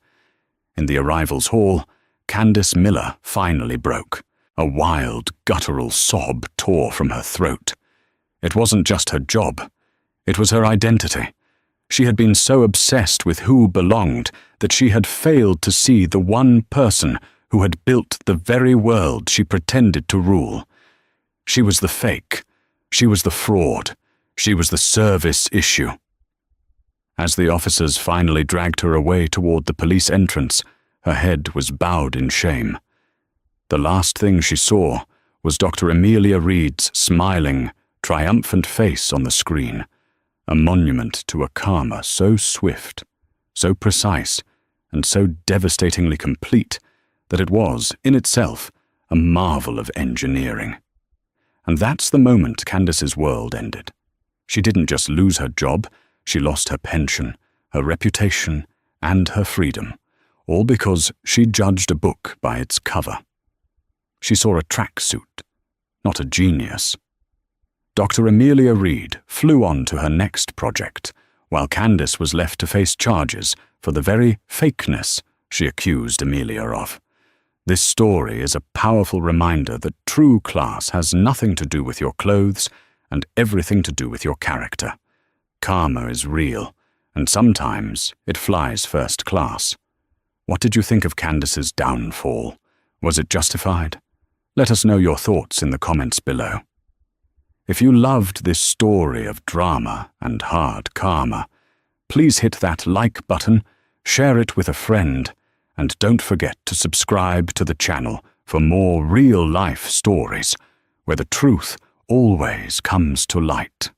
In the arrivals hall, Candace Miller finally broke. A wild, guttural sob tore from her throat. It wasn't just her job. It was her identity. She had been so obsessed with who belonged that she had failed to see the one person who had built the very world she pretended to rule. She was the fake. She was the fraud. She was the service issue. As the officers finally dragged her away toward the police entrance, her head was bowed in shame. The last thing she saw was Dr. Amelia Reed's smiling, triumphant face on the screen, a monument to a karma so swift, so precise, and so devastatingly complete that it was, in itself, a marvel of engineering. And that's the moment Candace's world ended. She didn't just lose her job, she lost her pension, her reputation, and her freedom, all because she judged a book by its cover. She saw a tracksuit, not a genius. Dr. Amelia Reed flew on to her next project, while Candace was left to face charges for the very fakeness she accused Amelia of. This story is a powerful reminder that true class has nothing to do with your clothes and everything to do with your character. Karma is real, and sometimes it flies first class. What did you think of Candace's downfall? Was it justified? Let us know your thoughts in the comments below. If you loved this story of drama and hard karma, please hit that like button, share it with a friend, and don't forget to subscribe to the channel for more real-life stories where the truth always comes to light.